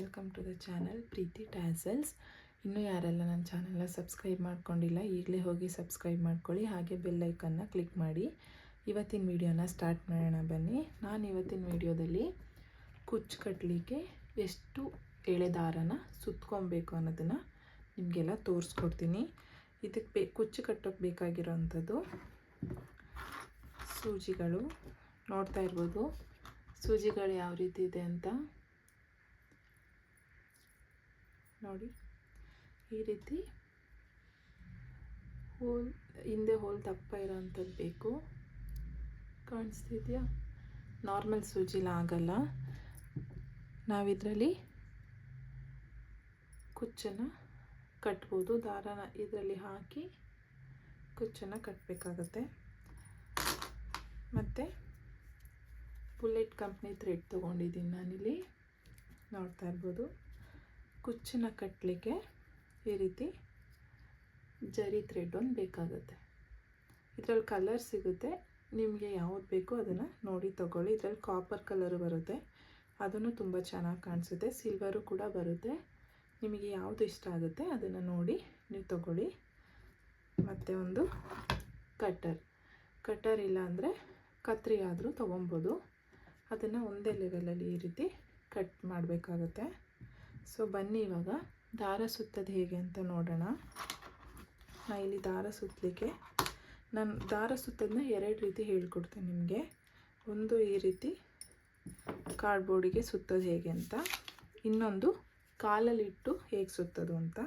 Welcome to the channel Preethi tassels. ಇನ್ನೂ ಯಾರೆಲ್ಲ ನನ್ನ ಚಾನಲ್ನ ಸಬ್ಸ್ಕ್ರೈಬ್ ಮಾಡ್ಕೊಂಡಿಲ್ಲ ಈಗಲೇ ಹೋಗಿ ಸಬ್ಸ್ಕ್ರೈಬ್ ಮಾಡ್ಕೊಳ್ಳಿ, ಹಾಗೆ ಬೆಲ್ ಐಕನ್ನ ಕ್ಲಿಕ್ ಮಾಡಿ. ಇವತ್ತಿನ ವಿಡಿಯೋನ ಸ್ಟಾರ್ಟ್ ಮಾಡೋಣ ಬನ್ನಿ. ನಾನು ಇವತ್ತಿನ ವಿಡಿಯೋದಲ್ಲಿ ಕುಚ್ಚು ಕಟ್ಟಲಿಕ್ಕೆ ಎಷ್ಟು ಎಳೆ ದಾರನ ಸುತ್ಕೊಬೇಕು ಅನ್ನೋದನ್ನು ನಿಮಗೆಲ್ಲ ತೋರಿಸ್ಕೊಡ್ತೀನಿ. ಇದಕ್ಕೆ ಕುಚ್ಚು ಕಟ್ಟೋಕ್ಕೆ ಬೇಕಾಗಿರೋವಂಥದ್ದು ಸೂಜಿಗಳು ನೋಡ್ತಾ ಇರ್ಬೋದು. ಸೂಜಿಗಳು ಯಾವ ರೀತಿ ಇದೆ ಅಂತ ನೋಡಿ. ಈ ರೀತಿ ಹೋಲ್ ಹಿಂದೆ ಹೋಲ್ ದಪ್ಪ ಇರೋವಂಥದ್ದು ಬೇಕು. ಕಾಣಿಸ್ತಿದೆಯಾ? ನಾರ್ಮಲ್ ಸೂಜಿಲ ಆಗಲ್ಲ. ನಾವಿದರಲ್ಲಿ ಕುಚ್ಚನ್ನು ಕಟ್ಬೋದು. ದಾರನ ಇದರಲ್ಲಿ ಹಾಕಿ ಕುಚ್ಚನ್ನು ಕಟ್ಟಬೇಕಾಗತ್ತೆ. ಮತ್ತು ಬುಲೆಟ್ ಕಂಪ್ನಿ ಥ್ರೆಡ್ ತೊಗೊಂಡಿದ್ದೀನಿ ನಾನಿಲ್ಲಿ, ನೋಡ್ತಾ ಇರ್ಬೋದು. ಕುಚ್ಚನ್ನು ಕಟ್ಟಲಿಕ್ಕೆ ಈ ರೀತಿ ಜರಿ ಥ್ರೆಡ್ ಒಂದು ಬೇಕಾಗುತ್ತೆ. ಇದರಲ್ಲಿ ಕಲರ್ ಸಿಗುತ್ತೆ, ನಿಮಗೆ ಯಾವ್ದು ಬೇಕೋ ಅದನ್ನು ನೋಡಿ ತೊಗೊಳ್ಳಿ. ಇದರಲ್ಲಿ ಕಾಪರ್ ಕಲರು ಬರುತ್ತೆ, ಅದನ್ನು ತುಂಬ ಚೆನ್ನಾಗಿ ಕಾಣಿಸುತ್ತೆ. ಸಿಲ್ವರು ಕೂಡ ಬರುತ್ತೆ. ನಿಮಗೆ ಯಾವುದು ಇಷ್ಟ ಆಗುತ್ತೆ ಅದನ್ನು ನೋಡಿ ನೀವು ತೊಗೊಳ್ಳಿ. ಮತ್ತು ಒಂದು ಕಟ್ಟರ್ ಇಲ್ಲ ಅಂದರೆ ಕತ್ರಿ ಆದರೂ ತೊಗೊಬೋದು. ಅದನ್ನು ಒಂದೇ ಲೆವೆಲಲ್ಲಿ ಈ ರೀತಿ ಕಟ್ ಮಾಡಬೇಕಾಗತ್ತೆ. ಸೊ ಬನ್ನಿ ಇವಾಗ ದಾರ ಸುತ್ತೋದು ಹೇಗೆ ಅಂತ ನೋಡೋಣ. ನಾನು ಇಲ್ಲಿ ದಾರ ಸುತ್ತಲಿಕ್ಕೆ ನಾನು ದಾರ ಸುತ್ತೋದನ್ನ ಎರಡು ರೀತಿ ಹೇಳ್ಕೊಡ್ತೇನೆ ನಿಮಗೆ. ಒಂದು ಈ ರೀತಿ ಕಾರ್ಡ್ಬೋರ್ಡಿಗೆ ಸುತ್ತೋದು ಹೇಗೆ ಅಂತ, ಇನ್ನೊಂದು ಕಾಲಲ್ಲಿಟ್ಟು ಹೇಗೆ ಸುತ್ತೋದು ಅಂತ.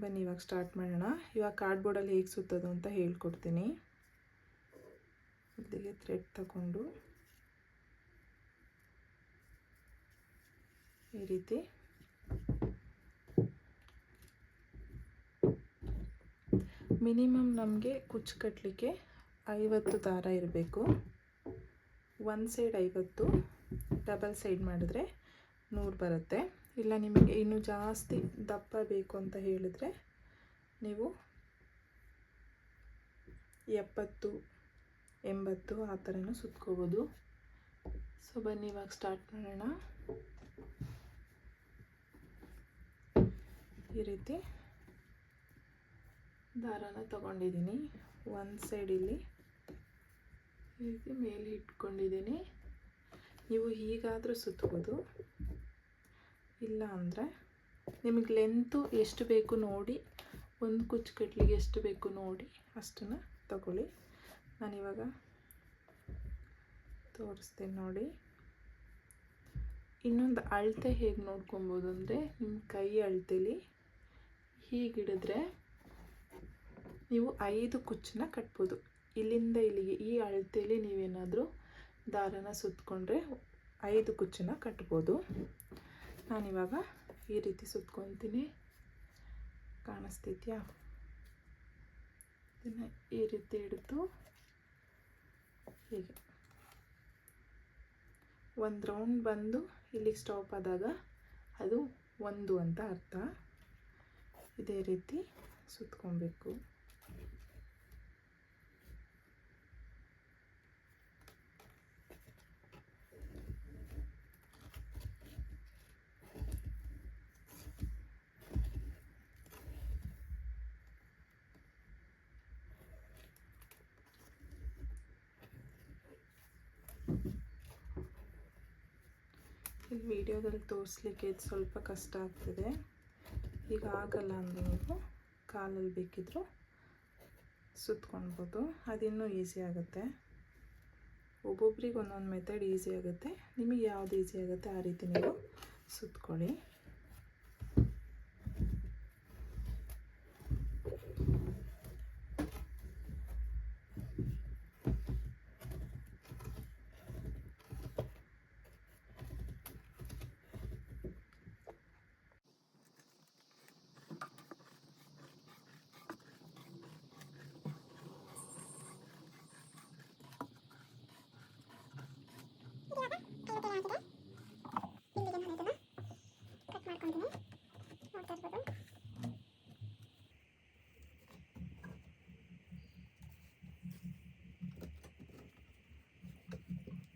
ಬನ್ನಿ ಇವಾಗ ಸ್ಟಾರ್ಟ್ ಮಾಡೋಣ. ಇವಾಗ ಕಾರ್ಡ್ಬೋರ್ಡಲ್ಲಿ ಹೇಗೆ ಸುತ್ತೋದು ಅಂತ ಹೇಳ್ಕೊಡ್ತೀನಿ. ಇಲ್ಲಿಗೆ ಥ್ರೆಡ್ ತಗೊಂಡು ಈ ರೀತಿ ಮಿನಿಮಮ್ ನಮಗೆ ಕುಚ್ಚು ಕಟ್ಟಲಿಕ್ಕೆ 50 ದಾರ ಇರಬೇಕು. ಒಂದು ಸೈಡ್ 50, ಡಬಲ್ ಸೈಡ್ ಮಾಡಿದ್ರೆ 100 ಬರುತ್ತೆ. ಇಲ್ಲ ನಿಮಗೆ ಇನ್ನೂ ಜಾಸ್ತಿ ದಪ್ಪ ಬೇಕು ಅಂತ ಹೇಳಿದರೆ ನೀವು 70, 80 ಆ ಥರನೂ ಸುತ್ಕೋಬೋದು. ಸೊ ಬನ್ನಿ ಇವಾಗ ಸ್ಟಾರ್ಟ್ ಮಾಡೋಣ. ಈ ರೀತಿ ದಾರಾನ ತಗೊಂಡಿದ್ದೀನಿ. ಒಂದು ಸೈಡ್ ಇಲ್ಲಿ ಈ ರೀತಿ ಮೇಲೆ ಇಟ್ಕೊಂಡಿದ್ದೀನಿ. ನೀವು ಹೀಗಾದರೂ ಸುತ್ಬೋದು, ಇಲ್ಲ ಅಂದರೆ ನಿಮಗೆ ಲೆಂತು ಎಷ್ಟು ಬೇಕು ನೋಡಿ, ಒಂದು ಕುಚ್ಚು ಕಟ್ಲಿಗೆ ಎಷ್ಟು ಬೇಕು ನೋಡಿ ಅಷ್ಟನ್ನು ತಗೊಳ್ಳಿ. ನಾನಿವಾಗ ತೋರಿಸ್ತೀನಿ ನೋಡಿ. ಇನ್ನೊಂದು ಅಳತೆ ಹೇಗೆ ನೋಡ್ಕೊಬೋದು ಅಂದರೆ, ನಿಮ್ಮ ಕೈ ಅಳತೆಲಿ ಹೀಗಿಡಿದ್ರೆ ನೀವು 5 ಕುಚ್ಚನ್ನ ಕಟ್ಬೋದು. ಇಲ್ಲಿಂದ ಇಲ್ಲಿಗೆ ಈ ಅಳತೆಯಲ್ಲಿ ನೀವೇನಾದರೂ ದಾರನ ಸುತ್ತಕೊಂಡ್ರೆ 5 ಕುಚ್ಚನ್ನ ಕಟ್ಬೋದು. ನಾನಿವಾಗ ಈ ರೀತಿ ಸುತ್ಕೊತೀನಿ. ಕಾಣಿಸ್ತಿದ್ಯಾ? ಇದನ್ನು ಈ ರೀತಿ ಹಿಡಿದು ಹೀಗೆ ಒಂದು ರೌಂಡ್ ಬಂದು ಇಲ್ಲಿಗೆ ಸ್ಟಾಪ್ ಆದಾಗ ಅದು 1 ಅಂತ ಅರ್ಥ. ಇದೇ ರೀತಿ ಸುತ್ಕೊಬೇಕು. ಇಲ್ಲಿ ವಿಡಿಯೋದಲ್ಲಿ ತೋರಿಸ್ಲಿಕ್ಕೆ ಇದು ಸ್ವಲ್ಪ ಕಷ್ಟ ಆಗ್ತಿದೆ. ಈಗ ಆಗಲ್ಲ ಅಂದರೆ ನೀವು ಕಾಲಲ್ಲಿ ಬೇಕಿದ್ದರೂ ಸುತ್ಕೊಳ್ಬೋದು, ಅದಿನ್ನೂ ಈಸಿ ಆಗುತ್ತೆ. ಒಬ್ಬೊಬ್ರಿಗೆ ಒಂದೊಂದು ಮೆಥಡ್ ಈಸಿ ಆಗುತ್ತೆ. ನಿಮಗೆ ಯಾವುದು ಈಸಿ ಆಗುತ್ತೆ ಆ ರೀತಿ ನೀವು ಸುತ್ಕೊಳ್ಳಿ.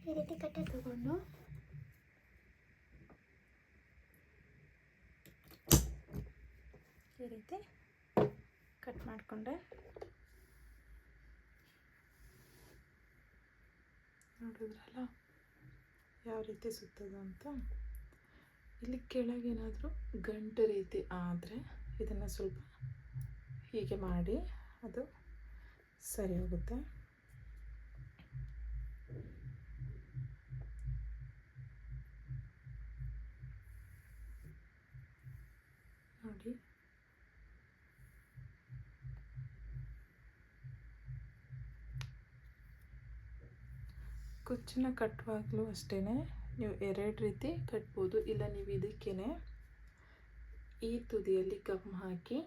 ಈ ರೀತಿ ಕಟ್ಟೆ ತಗೊಂಡು ರೀತಿ ಕಟ್ ಮಾಡಿಕೊಂಡೆ. ನೋಡಿದ್ರಲ್ಲ ಯಾವ ರೀತಿ ಸುತ್ತೋದು ಅಂತ. ಇಲ್ಲಿ ಕೆಳಗೇನಾದರೂ ಗಂಟು ರೀತಿ ಆದರೆ ಇದನ್ನು ಸ್ವಲ್ಪ ಹೀಗೆ ಮಾಡಿ ಅದು ಸರಿ ಹೋಗುತ್ತೆ. ನೋಡಿ, ಕುಚ್ಚನ್ನ ಕಟ್ಟುವಾಗಲೂ ಅಷ್ಟೇ ನೀವು 2 ರೀತಿ ಕಟ್ಬೋದು. ಇಲ್ಲ ನೀವು ಇದಕ್ಕೇ ಈ ತುದಿಯಲ್ಲಿ ಗಮ್ ಹಾಕಿ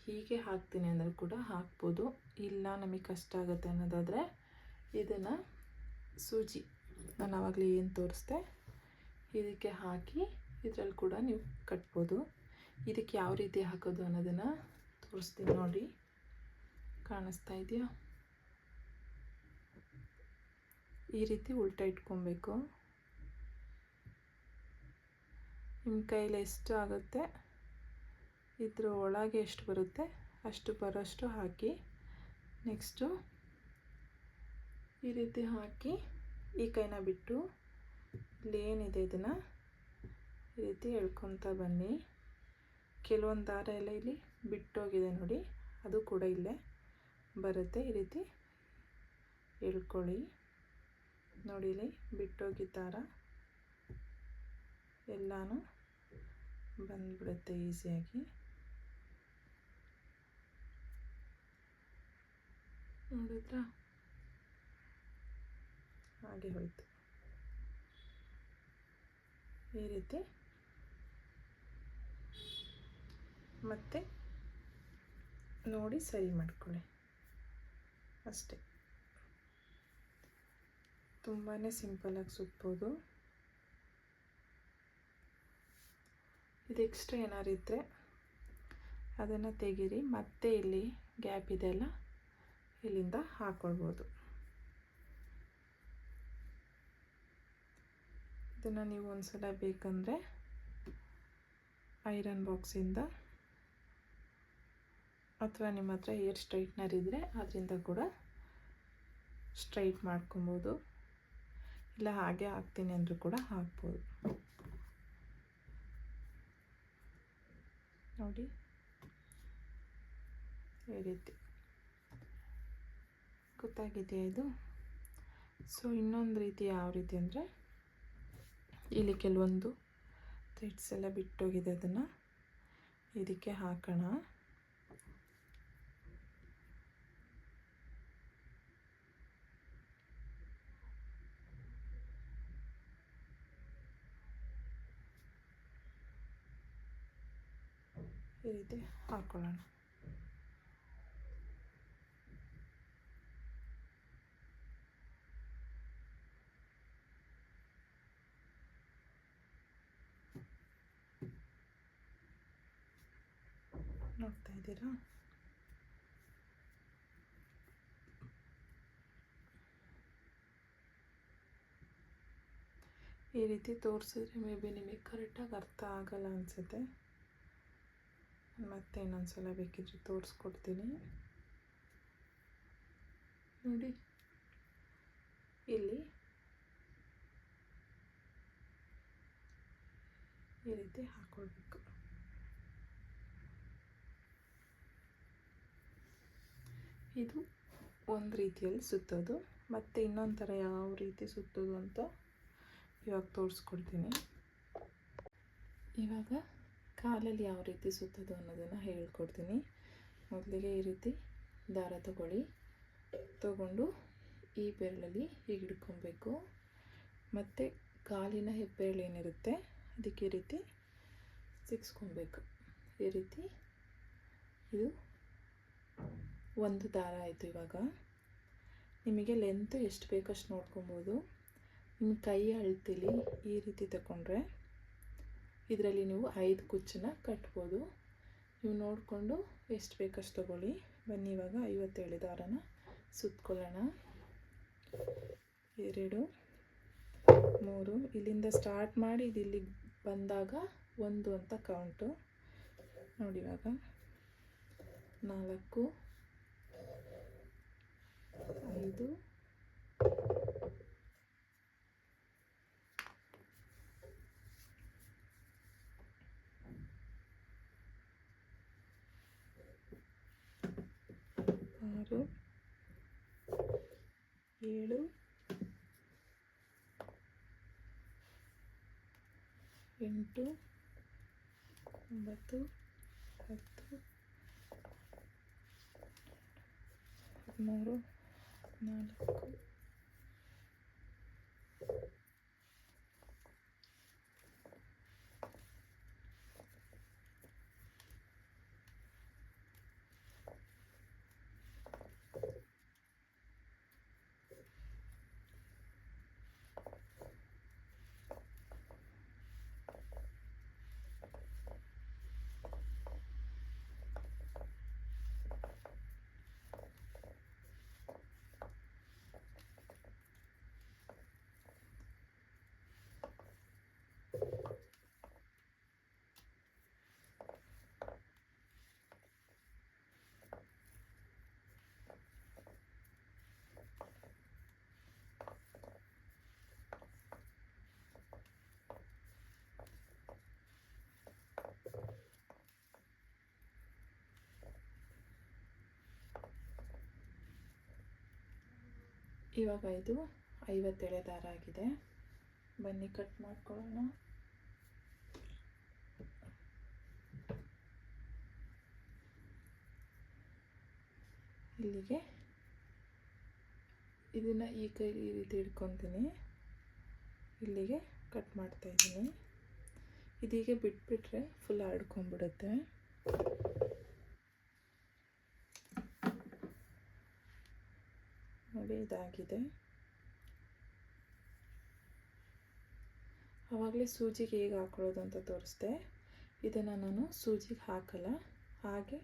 ಹೀಗೆ ಹಾಕ್ತೀನಿ ಅಂದರೆ ಕೂಡ ಹಾಕ್ಬೋದು. ಇಲ್ಲ ನಮಗೆ ಕಷ್ಟ ಆಗುತ್ತೆ ಅನ್ನೋದಾದರೆ ಇದನ್ನು ಸೂಜಿ ನಾನು ಆವಾಗಲೇ ಏನು ತೋರಿಸ್ದೆ ಇದಕ್ಕೆ ಹಾಕಿ ಇದರಲ್ಲಿ ಕೂಡ ನೀವು ಕಟ್ಬೋದು. ಇದಕ್ಕೆ ಯಾವ ರೀತಿ ಹಾಕೋದು ಅನ್ನೋದನ್ನು ತೋರಿಸ್ತೀನಿ ನೋಡಿ. ಕಾಣಿಸ್ತಾ ಇದೆಯಾ? ಈ ರೀತಿ ಉಲ್ಟಾ ಇಟ್ಕೊಬೇಕು. ನಿಮ್ಮ ಕೈಲಿ ಎಷ್ಟು ಆಗುತ್ತೆ ಇದ್ರ ಒಳಗೆ ಎಷ್ಟು ಬರುತ್ತೆ ಅಷ್ಟು ಬರೋಷ್ಟು ಹಾಕಿ, ನೆಕ್ಸ್ಟು ಈ ರೀತಿ ಹಾಕಿ ಈ ಕೈನ ಬಿಟ್ಟು ಇಲ್ಲಿ ಏನಿದೆ ಇದನ್ನು ಈ ರೀತಿ ಎಳ್ಕೊತಾ ಬನ್ನಿ. ಕೆಲವೊಂದು ದಾರ ಎಲ್ಲ ಇಲ್ಲಿ ಬಿಟ್ಟೋಗಿದೆ ನೋಡಿ, ಅದು ಕೂಡ ಇಲ್ಲೇ ಬರುತ್ತೆ. ಈ ರೀತಿ ಎಳ್ಕೊಳ್ಳಿ. ನೋಡಿ, ಇಲ್ಲಿ ಬಿಟ್ಟೋಗಿದ್ದ ದಾರ ಎಲ್ಲನೂ ಬಂದ್ಬಿಡುತ್ತೆ ಈಸಿಯಾಗಿ. ನೋಡಿದ್ರಾ? ಹಾಗೆ ಹೋಯಿತು. ಈ ರೀತಿ ಮತ್ತೆ ನೋಡಿ ಸರಿ ಮಾಡ್ಕೊಳ್ಳಿ ಅಷ್ಟೇ. ತುಂಬಾ ಸಿಂಪಲಾಗಿ ಸುತ್ಬೋದು. ಇದು ಎಕ್ಸ್ಟ್ರಾ ಏನಾರು ಇದ್ದರೆ ಅದನ್ನು ತೆಗೀರಿ. ಮತ್ತೆ ಇಲ್ಲಿ ಗ್ಯಾಪ್ ಇದೆಯಲ್ಲ ಇಲ್ಲಿಂದ ಹಾಕ್ಕೊಳ್ಬೋದು. ಇದನ್ನು ನೀವು ಒಂದ್ಸಲ ಬೇಕಂದರೆ ಐರನ್ ಬಾಕ್ಸಿಂದ ಅಥವಾ ನಿಮ್ಮ ಹತ್ರ ಹೇರ್ ಸ್ಟ್ರೈಟ್ನರ್ ಇದ್ದರೆ ಅದರಿಂದ ಕೂಡ ಸ್ಟ್ರೈಟ್ ಮಾಡ್ಕೊಬೋದು. ಇಲ್ಲ ಹಾಗೆ ಹಾಕ್ತೀನಿ ಅಂದರೂ ಕೂಡ ಹಾಕ್ಬೋದು. ನೋಡಿ, ಈ ರೀತಿ ಗೊತ್ತಾಗಿದೆಯಾ ಇದು? ಸೊ ಇನ್ನೊಂದು ರೀತಿ ಯಾವ ರೀತಿ ಅಂದರೆ, ಇಲ್ಲಿ ಕೆಲವೊಂದು ಥ್ರೆಡ್ಸ್ ಎಲ್ಲ ಬಿಟ್ಟೋಗಿದೆ, ಅದನ್ನು ಇದಕ್ಕೆ ಹಾಕೋಣ. ಈ ರೀತಿ ಹಾಕೊಳ್ಳೋಣ. ನೋಡ್ತಾ ಇದ್ದೀರಾ? ಈ ರೀತಿ ತೋರಿಸಿದ್ರೆ ಮೇ ಬಿ ನಿಮಗೆ ಕರೆಕ್ಟಾಗಿ ಅರ್ಥ ಆಗಲ್ಲ ಅನಿಸುತ್ತೆ. ಮತ್ತೆ ಇನ್ನೊಂದು ಸಲ ಬೇಕಿದ್ರೆ ತೋರಿಸ್ಕೊಡ್ತೀನಿ. ನೋಡಿ, ಇಲ್ಲಿ ಈ ರೀತಿ ಹಾಕ್ಕೊಳ್ಬೇಕು. ಇದು ಒಂದು ರೀತಿಯಲ್ಲಿ ಸುತ್ತೋದು. ಮತ್ತು ಇನ್ನೊಂದು ಥರ ಯಾವ ರೀತಿ ಸುತ್ತೋದು ಅಂತ ಇವಾಗ ತೋರಿಸ್ಕೊಡ್ತೀನಿ. ಇವಾಗ ಕಾಲಲ್ಲಿ ಯಾವ ರೀತಿ ಸುತ್ತೋದು ಅನ್ನೋದನ್ನು ಹೇಳ್ಕೊಡ್ತೀನಿ. ಮೊದಲಿಗೆ ಈ ರೀತಿ ದಾರ ತಗೊಂಡು ಈ ಬೆರಳಲ್ಲಿ ಹೀಗೆ ಹಿಡ್ಕೊಬೇಕು. ಮತ್ತು ಕಾಲಿನ ಹೆಬ್ಬೆರಳು ಏನಿರುತ್ತೆ ಅದಕ್ಕೆ ಈ ರೀತಿ ಸಿಕ್ಸ್ಕೊಬೇಕು. ಈ ರೀತಿ ಇದು ಒಂದು ದಾರ ಆಯಿತು. ಇವಾಗ ನಿಮಗೆ ಲೆಂತ್ ಎಷ್ಟು ಬೇಕಷ್ಟು ನೋಡ್ಕೊಬೋದು. ನಿಮ್ಮ ಕೈ ಅಳತೆಲಿ ಈ ರೀತಿ ತಗೊಂಡ್ರೆ ಇದರಲ್ಲಿ ನೀವು 5 ಕುಚ್ಚನ್ನ ಕಟ್ಬೋದು. ನೀವು ನೋಡಿಕೊಂಡು ಎಷ್ಟು ಬೇಕಷ್ಟು ತಗೊಳ್ಳಿ. ಬನ್ನಿ ಇವಾಗ 57 ದಾರನ ಸುತ್ಕೊಳ್ಳೋಣ. 2 3 ಇಲ್ಲಿಂದ ಸ್ಟಾರ್ಟ್ ಮಾಡಿ ಇದು ಇಲ್ಲಿಗೆ ಬಂದಾಗ 1 ಅಂತ ಕೌಂಟು. ನೋಡಿ. ಇವಾಗ 4 5 6 7 8 9 10 13 14 ಇವಾಗ ಇದು 50 ಎಳೆ ದಾರ ಆಗಿದೆ. ಬನ್ನಿ ಕಟ್ ಮಾಡ್ಕೊಳ್ಳೋಣ. ಇಲ್ಲಿಗೆ ಇದನ್ನು ಈ ಕೈಲಿ ಈ ರೀತಿ ಇಟ್ಕೊತೀನಿ. ಇಲ್ಲಿಗೆ ಕಟ್ ಮಾಡ್ತಾ ಇದ್ದೀನಿ. ಇದೀಗೆ ಬಿಟ್ಬಿಟ್ರೆ ಫುಲ್ ಹರಡ್ಕೊಂಡ್ಬಿಡುತ್ತೆ. ನೋಡಿ, ಇದಾಗಿದೆ. ಆವಾಗಲೇ ಸೂಜಿಗೆ ಹೇಗೆ ಹಾಕೊಳ್ಳೋದು ಅಂತ ತೋರಿಸ್ದೆ. ಇದನ್ನು ನಾನು ಸೂಜಿಗೆ ಹಾಕಲ್ಲ, ಹಾಗೆ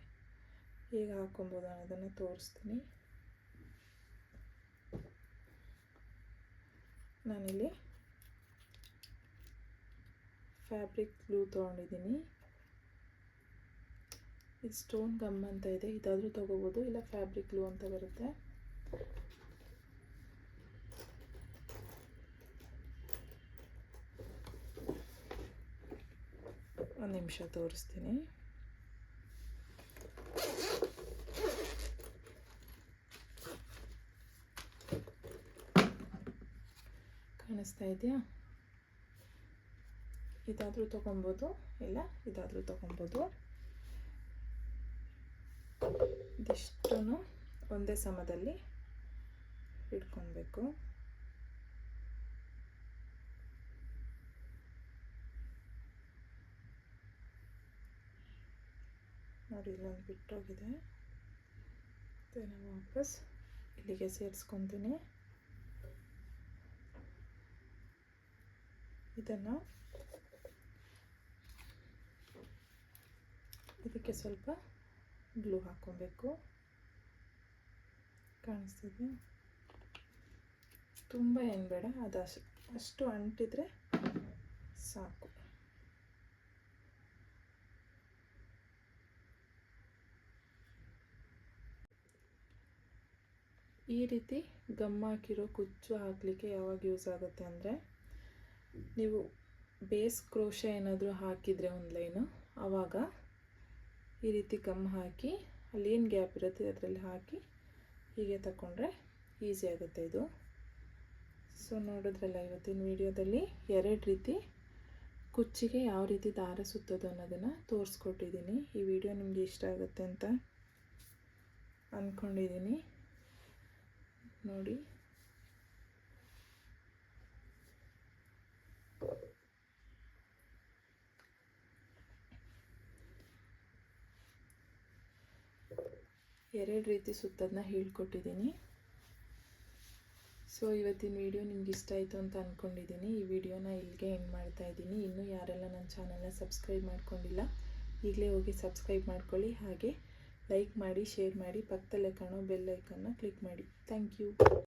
ಹೇಗೆ ಹಾಕೊಬೋದು ಅನ್ನೋದನ್ನು ತೋರಿಸ್ತೀನಿ. ನಾನಿಲ್ಲಿ ಫ್ಯಾಬ್ರಿಕ್ ಗ್ಲೂ ತೊಗೊಂಡಿದ್ದೀನಿ. ಇದು ಸ್ಟೋನ್ ಗಮ್ ಅಂತ ಇದೆ, ಇದಾದರೂ ತೊಗೋಬೋದು, ಇಲ್ಲ ಫ್ಯಾಬ್ರಿಕ್ ಗ್ಲೂ ಅಂತ ಬರುತ್ತೆ. ಒಂದು ನಿಮಿಷ ತೋರಿಸ್ತೀನಿ. ಕಾಣಿಸ್ತಾ ಇದೆಯಾ? ಇದಾದರೂ ತೊಗೊಬೋದು, ಇಲ್ಲ ಇದಾದರೂ ತೊಗೊಬೋದು. ಇದಿಷ್ಟು ಒಂದೇ ಸಮದಲ್ಲಿ ಇಟ್ಕೊಳ್ಬೇಕು. ನೋಡಿ, ಇಲ್ಲೊಂದು ಬಿಟ್ಟೋಗಿದೆ. ನಾನು ವಾಪಸ್ ಇಲ್ಲಿಗೆ ಸೇರಿಸ್ಕೊತೀನಿ. ಇದನ್ನು ಇದಕ್ಕೆ ಸ್ವಲ್ಪ ಗ್ಲೂ ಹಾಕ್ಕೊಬೇಕು. ಕಾಣಿಸ್ತಿದೆ? ತುಂಬ ಏನು ಬೇಡ, ಅಷ್ಟು ಅಂಟಿದ್ರೆ ಸಾಕು. ಈ ರೀತಿ ಗಮ್ ಹಾಕಿರೋ ಕುಚ್ಚು ಹಾಕಲಿಕ್ಕೆ ಯಾವಾಗ ಯೂಸ್ ಆಗುತ್ತೆ ಅಂದರೆ, ನೀವು ಬೇಸ್ ಕ್ರೋಶೆ ಏನಾದರೂ ಹಾಕಿದರೆ ಒಂದು ಲೈನು, ಆವಾಗ ಈ ರೀತಿ ಗಮ್ ಹಾಕಿ ಅಲ್ಲೇನು ಗ್ಯಾಪ್ ಇರುತ್ತೆ ಅದರಲ್ಲಿ ಹಾಕಿ ಹೀಗೆ ತಗೊಂಡ್ರೆ ಈಸಿ ಆಗುತ್ತೆ ಇದು. ಸೊ ನೋಡಿದ್ರಲ್ಲ, ಇವತ್ತಿನ ವಿಡಿಯೋದಲ್ಲಿ 2 ರೀತಿ ಕುಚ್ಚಿಗೆ ಯಾವ ರೀತಿ ದಾರ ಸುತ್ತೋದು ಅನ್ನೋದನ್ನು ತೋರಿಸ್ಕೊಟ್ಟಿದ್ದೀನಿ. ಈ ವಿಡಿಯೋ ನಿಮಗೆ ಇಷ್ಟ ಆಗುತ್ತೆ ಅಂತ ಅಂದ್ಕೊಂಡಿದ್ದೀನಿ. ನೋಡಿ, ಎರಡು ರೀತಿ ಸುತ್ತೋದನ್ನ ಹೇಳ್ಕೊಟ್ಟಿದ್ದೀನಿ. ಸೊ ಇವತ್ತಿನ ವಿಡಿಯೋ ನಿಮ್ಗೆ ಇಷ್ಟ ಆಯಿತು ಅಂತ ಅಂದ್ಕೊಂಡಿದ್ದೀನಿ. ಈ ವಿಡಿಯೋನ ಇಲ್ಲಿಗೆ ಎಂಡ್ ಮಾಡ್ತಾ ಇದ್ದೀನಿ. ಇನ್ನೂ ಯಾರೆಲ್ಲ ನನ್ನ ಚಾನಲ್ನ ಸಬ್ಸ್ಕ್ರೈಬ್ ಮಾಡ್ಕೊಂಡಿಲ್ಲ, ಈಗಲೇ ಹೋಗಿ ಸಬ್ಸ್ಕ್ರೈಬ್ ಮಾಡ್ಕೊಳ್ಳಿ. ಹಾಗೆ ಲೈಕ್ ಮಾಡಿ, ಶೇರ್ ಮಾಡಿ, ಪಕ್ಕದಲ್ಲೇ ಕಾಣೋ ಬೆಲ್ ಐಕನ್ನ ಕ್ಲಿಕ್ ಮಾಡಿ. Thank you.